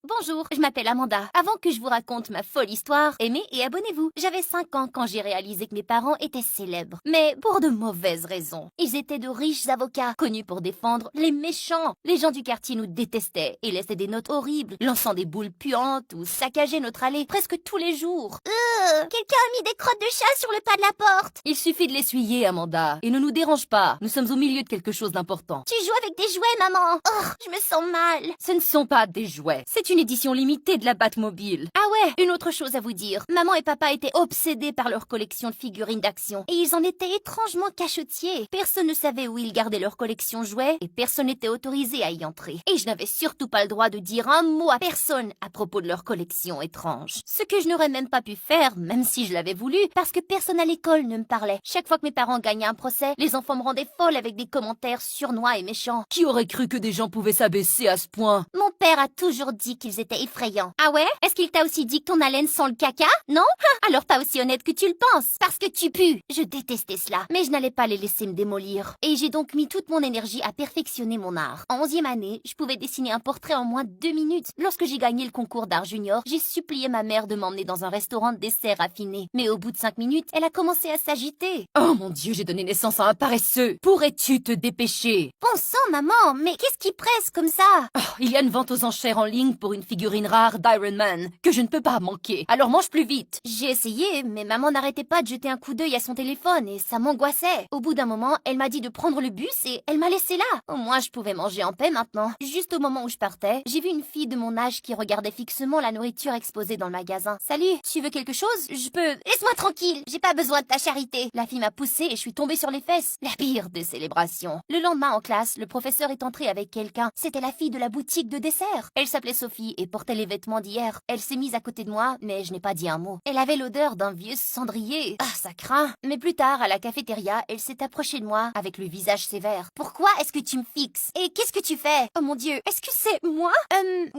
Bonjour, je m'appelle Amanda. Avant que je vous raconte ma folle histoire, aimez et abonnez-vous. J'avais 5 ans quand j'ai réalisé que mes parents étaient célèbres. Mais pour de mauvaises raisons. Ils étaient de riches avocats, connus pour défendre les méchants. Les gens du quartier nous détestaient et laissaient des notes horribles, lançant des boules puantes ou saccageaient notre allée presque tous les jours. Quelqu'un a mis des crottes de chat sur le pas de la porte. Il suffit de l'essuyer, Amanda. Et ne nous dérange pas. Nous sommes au milieu de quelque chose d'important. Tu joues avec des jouets, maman. Oh, je me sens mal. Ce ne sont pas des jouets. C'est une édition limitée de la Batmobile. Ah ouais, une autre chose à vous dire. Maman et papa étaient obsédés par leur collection de figurines d'action. Et ils en étaient étrangement cachotiers. Personne ne savait où ils gardaient leur collection de jouets et personne n'était autorisé à y entrer. Et je n'avais surtout pas le droit de dire un mot à personne à propos de leur collection étrange. Ce que je n'aurais même pas pu faire, même si je l'avais voulu, parce que personne à l'école ne me parlait. Chaque fois que mes parents gagnaient un procès, les enfants me rendaient folle avec des commentaires surnois et méchants. Qui aurait cru que des gens pouvaient s'abaisser à ce point? Mon père a toujours dit qu'ils étaient effrayants. Ah ouais? Est-ce qu'il t'a aussi dit que ton haleine sent le caca? Non? Alors pas aussi honnête que tu le penses, parce que tu pues. Je détestais cela, mais je n'allais pas les laisser me démolir. Et j'ai donc mis toute mon énergie à perfectionner mon art. En 11e année, je pouvais dessiner un portrait en moins de 2 minutes. Lorsque j'ai gagné le concours d'art junior, j'ai supplié ma mère de m'emmener dans un restaurant de dessert raffiné. Mais au bout de 5 minutes, elle a commencé à s'agiter. Oh mon Dieu, j'ai donné naissance à un paresseux. Pourrais-tu te dépêcher? Bon sang, maman, mais qu'est-ce qui presse comme ça? Oh, il y a une vente aux enchères en ligne pour une figurine rare d'Iron Man que je ne peux pas manquer. Alors mange plus vite. J'ai essayé, mais maman n'arrêtait pas de jeter un coup d'œil à son téléphone et ça m'angoissait. Au bout d'un moment, elle m'a dit de prendre le bus et elle m'a laissé là. Au moins, je pouvais manger en paix maintenant. Juste au moment où je partais, j'ai vu une fille de mon âge qui regardait fixement la nourriture exposée dans le magasin. Salut, tu veux quelque chose? Je peux... Laisse-moi tranquille, j'ai pas besoin de ta charité. La fille m'a poussée et je suis tombée sur les fesses. La pire des célébrations. Le lendemain en classe, le professeur est entré avec quelqu'un. C'était la fille de la boutique de dessert. Elle s'appelait Sophie et portait les vêtements d'hier. Elle s'est mise à côté de moi, mais je n'ai pas dit un mot. Elle avait l'odeur d'un vieux cendrier. Ah, ça craint. Mais plus tard, à la cafétéria, elle s'est approchée de moi avec le visage sévère. Pourquoi est-ce que tu me fixes? Et qu'est-ce que tu fais? Oh mon Dieu, est-ce que c'est moi?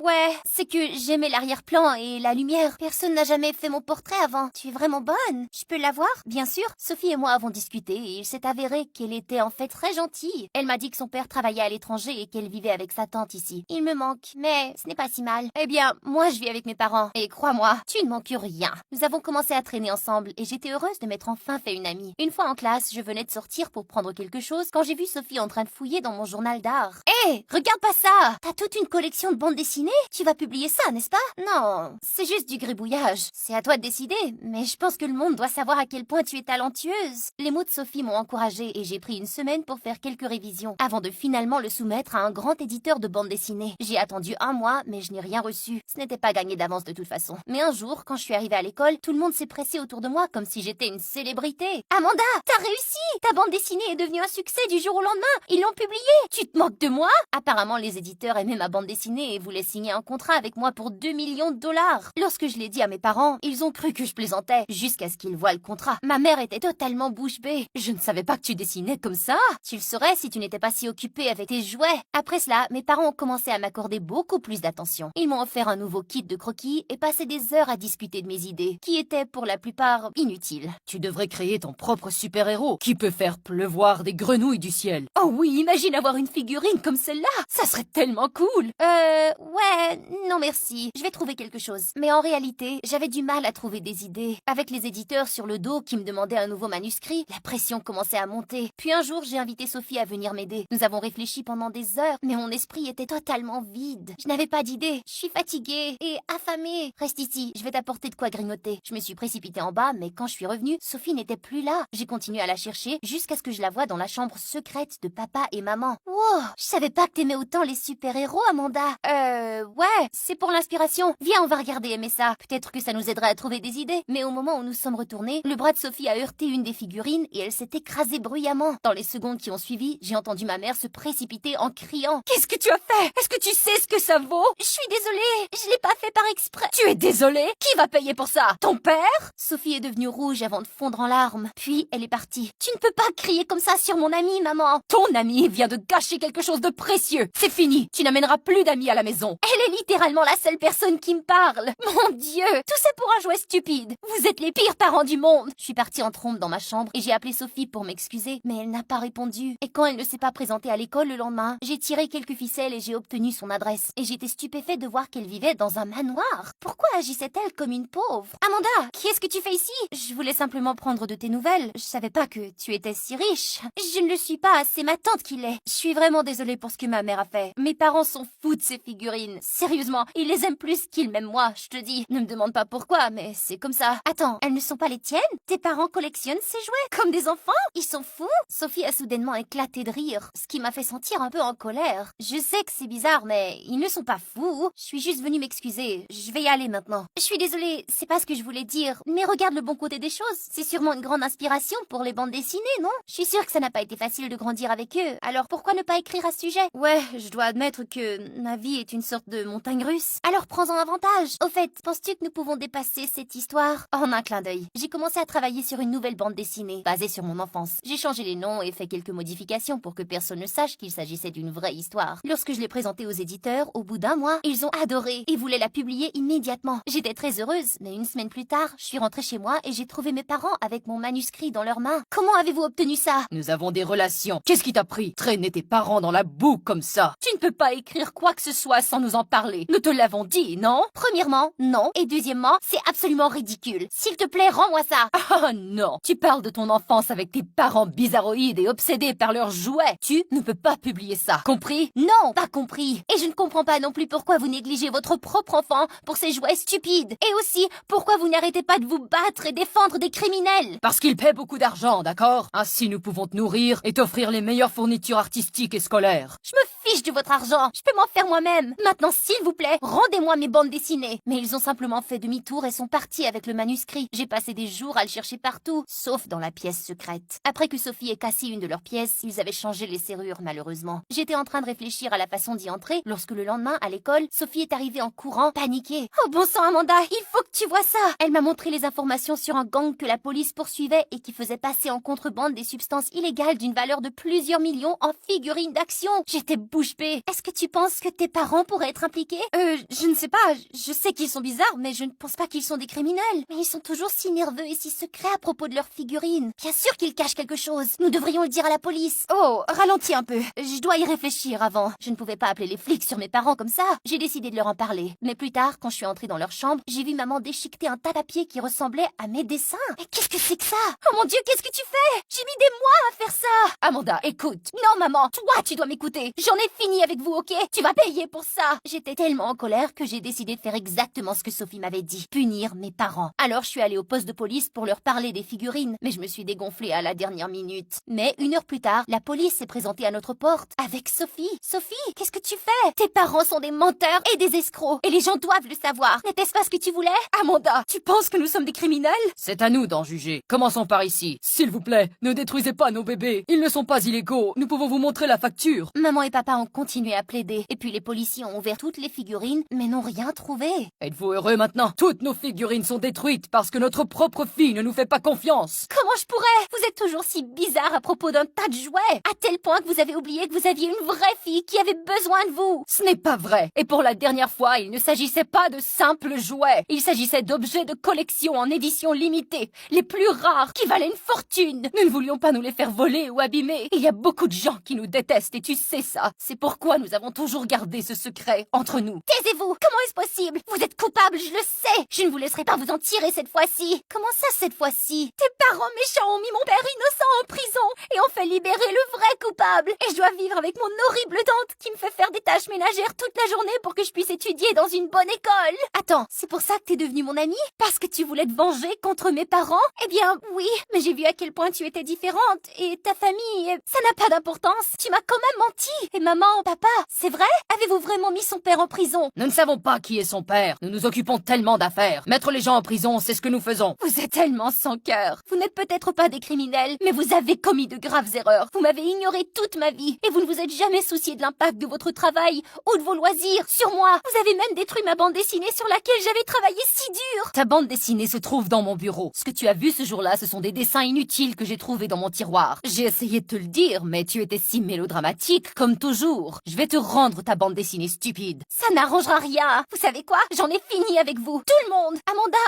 Ouais, c'est que j'aimais l'arrière-plan et la lumière. Personne n'a jamais fait mon portrait avant. Tu es vraiment bonne. Je peux la voir? Bien sûr. Sophie et moi avons discuté et il s'est avéré qu'elle était en fait très gentille. Elle m'a dit que son père travaillait à l'étranger et qu'elle vivait avec sa tante ici. Il me manque, mais ce n'est pas si mal. Eh bien, moi je vis avec mes parents. Et crois-moi, tu ne manques rien. Nous avons commencé à traîner ensemble et j'étais heureuse de m'être enfin fait une amie. Une fois en classe, je venais de sortir pour prendre quelque chose quand j'ai vu Sophie en train de fouiller dans mon journal d'art. Hé, regarde pas ça! T'as toute une collection de bandes dessinées? Tu vas publier ça, n'est-ce pas? Non, c'est juste du gribouillage. C'est à toi de décider, mais je pense que le monde doit savoir à quel point tu es talentueuse. Les mots de Sophie m'ont encouragée et j'ai pris une semaine pour faire quelques révisions avant de finalement le soumettre à un grand éditeur de bandes dessinées. J'ai attendu 1 mois, mais je n'ai rien reçu. Ce n'était pas gagné d'avance de toute façon. Mais un jour, quand je suis arrivée à l'école, tout le monde s'est pressé autour de moi comme si j'étais une célébrité. Amanda, t'as réussi! Ta bande dessinée est devenue un succès du jour au lendemain. Ils l'ont publiée. Tu te moques de moi? Apparemment, les éditeurs aimaient ma bande dessinée et voulaient signer un contrat avec moi pour 2 millions de dollars. Lorsque je l'ai dit à mes parents, ils ont cru que je plaisantais, jusqu'à ce qu'ils voient le contrat. Ma mère était totalement bouche bée. Je ne savais pas que tu dessinais comme ça. Tu le saurais si tu n'étais pas si occupée avec tes jouets. Après cela, mes parents ont commencé à m'accorder beaucoup plus d'attention. Ils m'ont offert un nouveau kit de croquis et passé des heures à discuter de mes idées, qui étaient pour la plupart inutiles. Tu devrais créer ton propre super-héros qui peut faire pleuvoir des grenouilles du ciel. Oh oui, imagine avoir une figurine comme celle-là. Ça serait tellement cool. Ouais, non merci. Je vais trouver quelque chose. Mais en réalité, j'avais du mal à trouver des idées. Avec les éditeurs sur le dos qui me demandaient un nouveau manuscrit, la pression commençait à monter. Puis un jour, j'ai invité Sophie à venir m'aider. Nous avons réfléchi pendant des heures, mais mon esprit était totalement vide. Je n'avais pas d'idée. Je suis fatiguée et affamée. Reste ici, je vais t'apporter de quoi grignoter. Je me suis précipitée en bas, mais quand je suis revenue, Sophie n'était plus là. J'ai continué à la chercher jusqu'à ce que je la voie dans la chambre secrète de papa et maman. Wow, je savais pas que t'aimais autant les super-héros, Amanda. Ouais, c'est pour l'inspiration. Viens, on va regarder aimer ça. Peut-être que ça nous aidera à trouver des idées. Mais au moment où nous sommes retournés, le bras de Sophie a heurté une des figurines et elle s'est écrasée bruyamment. Dans les secondes qui ont suivi, j'ai entendu ma mère se précipiter en criant. Qu'est-ce que tu as fait? Est-ce que tu sais ce que ça vaut? Je suis désolée, je l'ai pas fait par exprès. Tu es désolée? Qui va payer pour ça? Ton père? Sophie est devenue rouge avant de fondre en larmes. Puis elle est partie. Tu ne peux pas crier comme ça sur mon amie, maman. Ton amie vient de gâcher quelque chose de précieux. C'est fini. Tu n'amèneras plus d'amis à la maison. Elle est littéralement la seule personne qui me parle. Mon Dieu, tout ça pour un jouet stupide. Vous êtes les pires parents du monde. Je suis partie en trombe dans ma chambre et j'ai appelé Sophie pour m'excuser, mais elle n'a pas répondu. Et quand elle ne s'est pas présentée à l'école le lendemain, j'ai tiré quelques ficelles et j'ai obtenu son adresse. Et j'étais stupéfaite fait de voir qu'elle vivait dans un manoir. Pourquoi agissait-elle comme une pauvre? Amanda, qu'est-ce que tu fais ici? Je voulais simplement prendre de tes nouvelles. Je savais pas que tu étais si riche. Je ne le suis pas, c'est ma tante qui l'est. Je suis vraiment désolée pour ce que ma mère a fait. Mes parents sont fous de ces figurines. Sérieusement, ils les aiment plus qu'ils m'aiment moi, je te dis. Ne me demande pas pourquoi, mais c'est comme ça. Attends, elles ne sont pas les tiennes? Tes parents collectionnent ces jouets comme des enfants? Ils sont fous? Sophie a soudainement éclaté de rire, ce qui m'a fait sentir un peu en colère. Je sais que c'est bizarre, mais ils ne sont pas fous. Je suis juste venue m'excuser. Je vais y aller maintenant. Je suis désolée, c'est pas ce que je voulais dire, mais regarde le bon côté des choses. C'est sûrement une grande inspiration pour les bandes dessinées, non? Je suis sûre que ça n'a pas été facile de grandir avec eux, alors pourquoi ne pas écrire à ce sujet? Ouais, je dois admettre que ma vie est une sorte de montagne russe. Alors prends-en avantage. Au fait, penses-tu que nous pouvons dépasser cette histoire? En un clin d'œil. J'ai commencé à travailler sur une nouvelle bande dessinée, basée sur mon enfance. J'ai changé les noms et fait quelques modifications pour que personne ne sache qu'il s'agissait d'une vraie histoire. Lorsque je l'ai présentée aux éditeurs, au bout d'un mois, ils ont adoré et voulaient la publier immédiatement. J'étais très heureuse, mais une semaine plus tard, je suis rentrée chez moi et j'ai trouvé mes parents avec mon manuscrit dans leurs mains. Comment avez-vous obtenu ça? Nous avons des relations. Qu'est-ce qui t'a pris? Traîner tes parents dans la boue comme ça. Tu ne peux pas écrire quoi que ce soit sans nous en parler. Nous te l'avons dit, non? Premièrement, non. Et deuxièmement, c'est absolument ridicule. S'il te plaît, rends-moi ça. Oh non. Tu parles de ton enfance avec tes parents bizarroïdes et obsédés par leurs jouets. Tu ne peux pas publier ça. Compris? Non, pas compris. Et je ne comprends pas non plus pourquoi vous négligez votre propre enfant pour ces jouets stupides. Et aussi, pourquoi vous n'arrêtez pas de vous battre et défendre des criminels? Parce qu'ils paient beaucoup d'argent, d'accord? Ainsi nous pouvons te nourrir et t'offrir les meilleures fournitures artistiques et scolaires. Je me fiche de votre argent. Je peux m'en faire moi-même. Maintenant, s'il vous plaît, rendez-moi mes bandes dessinées. Mais ils ont simplement fait demi-tour et sont partis avec le manuscrit. J'ai passé des jours à le chercher partout, sauf dans la pièce secrète. Après que Sophie ait cassé une de leurs pièces, ils avaient changé les serrures, malheureusement. J'étais en train de réfléchir à la façon d'y entrer lorsque le lendemain, à l'école, Sophie est arrivée en courant, paniquée. Oh bon sang, Amanda, il faut que tu vois ça. Elle m'a montré les informations sur un gang que la police poursuivait et qui faisait passer en contrebande des substances illégales d'une valeur de plusieurs millions en figurines d'action. J'étais bouche bée. Est-ce que tu penses que tes parents pourraient être impliqués? Je ne sais pas. Je sais qu'ils sont bizarres, mais je ne pense pas qu'ils sont des criminels. Mais ils sont toujours si nerveux et si secrets à propos de leurs figurines. Bien sûr qu'ils cachent quelque chose. Nous devrions le dire à la police. Oh, ralentis un peu. Je dois y réfléchir avant. Je ne pouvais pas appeler les flics sur mes parents comme ça. J'ai décidé de leur en parler. Mais plus tard, quand je suis entrée dans leur chambre, j'ai vu maman déchiqueter un tas de papier qui ressemblait à mes dessins. Mais qu'est-ce que c'est que ça? Oh mon Dieu, qu'est-ce que tu fais? J'ai mis des mois à faire ça. Amanda, écoute. Non, maman, toi, tu dois m'écouter. J'en ai fini avec vous, ok? Tu vas payer pour ça. J'étais tellement en colère que j'ai décidé de faire exactement ce que Sophie m'avait dit. Punir mes parents. Alors, je suis allée au poste de police pour leur parler des figurines, mais je me suis dégonflée à la dernière minute. Mais une heure plus tard, la police s'est présentée à notre porte avec Sophie. Sophie, qu'est-ce que tu fais? Tes parents sont des menteurs et des escrocs, et les gens doivent le savoir. N'était-ce pas ce que tu voulais? Amanda, tu penses que nous sommes des criminels? C'est à nous d'en juger. Commençons par ici. S'il vous plaît, ne détruisez pas nos bébés. Ils ne sont pas illégaux. Nous pouvons vous montrer la facture. Maman et papa ont continué à plaider, et puis les policiers ont ouvert toutes les figurines, mais n'ont rien trouvé. Êtes-vous heureux maintenant? Toutes nos figurines sont détruites parce que notre propre fille ne nous fait pas confiance. Comment je pourrais? Vous êtes toujours si bizarre à propos d'un tas de jouets, à tel point que vous avez oublié que vous aviez une vraie fille qui avait besoin de vous. Ce n'est pas vrai. Et pour la dernière fois, il ne s'agissait pas de simples jouets. Il s'agissait d'objets de collection en édition limitée, les plus rares, qui valaient une fortune. Nous ne voulions pas nous les faire voler ou abîmer. Il y a beaucoup de gens qui nous détestent et tu sais ça. C'est pourquoi nous avons toujours gardé ce secret entre nous. Taisez-vous! Comment est-ce possible? Vous êtes coupable, je le sais! Je ne vous laisserai pas vous en tirer cette fois-ci! Comment ça, cette fois-ci? Tes parents méchants ont mis mon père innocent en prison et ont fait libérer le vrai coupable! Et je dois vivre avec mon horrible tante qui me fait faire des tâches ménagères toute la journée pour que je puisse étudier dans une bonne école! Attends, c'est pour ça que t'es devenue mon amie? Parce que tu voulais te venger contre mes parents? Eh bien, oui, mais j'ai vu à quel point tu étais différente et ta famille, ça n'a pas d'importance. Tu m'as quand même menti! Et maman, papa, c'est vrai? Avez-vous vraiment mis son père en prison? Nous ne savons pas qui est son père. Nous nous occupons tellement d'affaires. Mettre les gens en prison, c'est ce que nous faisons. Vous êtes tellement sans cœur. Vous n'êtes peut-être pas des criminels, mais vous avez commis de graves erreurs. Vous m'avez ignoré toute ma vie et vous ne vous êtes jamais soucié de l'impact de votre travail ou de vos loisirs sur moi. Vous avez même détruit ma bande dessinée sur laquelle j'avais travaillé si dur. Ta bande dessinée se trouve dans mon bureau. Ce que tu as vu ce jour-là, ce sont des dessins inutiles que j'ai trouvés dans mon tiroir. J'ai essayé de te le dire, mais tu étais si mélodramatique, comme toujours. Je vais te rendre ta bande dessinée stupide. Ça n'arrangera rien. Vous savez quoi? J'en ai fini avec vous. Tout le monde. Amanda,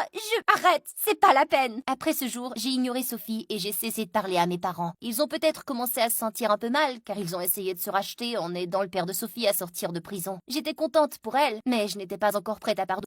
arrête. C'est pas la peine. Après ce jour, j'ai ignoré Sophie et j'ai cessé de parler à mes parents. Ils ont peut-être commencé à se sentir un peu mal, car ils ont essayé de se racheter en aidant le père de Sophie à sortir de prison. J'étais contente contente pour elle, mais je n'étais pas encore prête à pardonner.